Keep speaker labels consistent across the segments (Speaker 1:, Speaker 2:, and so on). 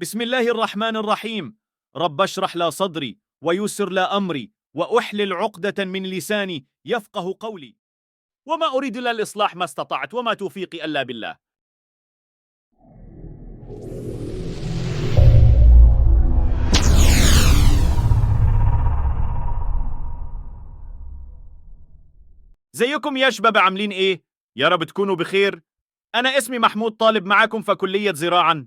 Speaker 1: بسم الله الرحمن الرحيم. رب اشرح لي صدري ويسر لي أمري وأحلل عقدة من لساني يفقه قولي. وما أريد إلا الإصلاح ما استطعت، وما توفيقي إلا بالله. زيكم يا شباب، عاملين إيه؟ يا رب تكونوا بخير. أنا اسمي محمود، طالب معاكم في كلية زراعة.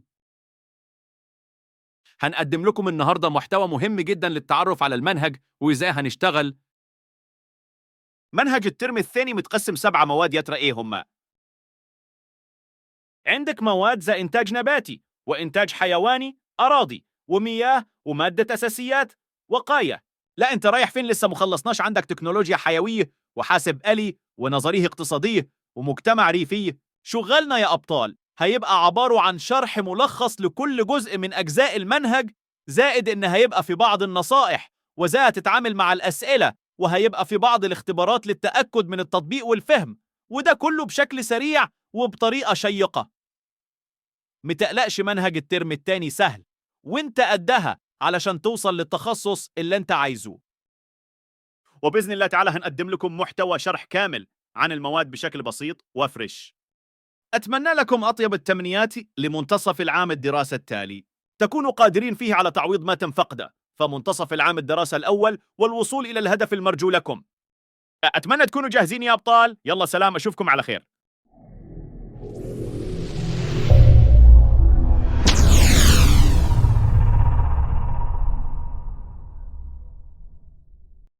Speaker 1: هنقدم لكم النهاردة محتوى مهم جدا للتعرف على المنهج وإزاي هنشتغل. منهج الترم الثاني متقسم 7 مواد، يا ترى إيه هما؟ عندك مواد زي إنتاج نباتي وإنتاج حيواني، أراضي ومياه ومادة أساسيات، وقاية. لا أنت رايح فين؟ لسه مخلصناش. عندك تكنولوجيا حيوية وحاسب آلي ونظريه اقتصادية ومجتمع ريفي. شغلنا يا أبطال هيبقى عبارة عن شرح ملخص لكل جزء من أجزاء المنهج، زائد إن هيبقى في بعض النصائح وإزاي تتعامل مع الأسئلة، وهيبقى في بعض الاختبارات للتأكد من التطبيق والفهم، وده كله بشكل سريع وبطريقة شيقة. متقلقش، منهج الترم التاني سهل وانت قدها علشان توصل للتخصص اللي انت عايزه. وبإذن الله تعالى هنقدم لكم محتوى شرح كامل عن المواد بشكل بسيط وفريش. أتمنى لكم أطيب التمنيات لمنتصف العام الدراسة التالي، تكونوا قادرين فيه على تعويض ما تم فقده فمنتصف العام الدراسة الأول والوصول إلى الهدف المرجو لكم. أتمنى تكونوا جاهزين يا أبطال. يلا سلام، أشوفكم على خير.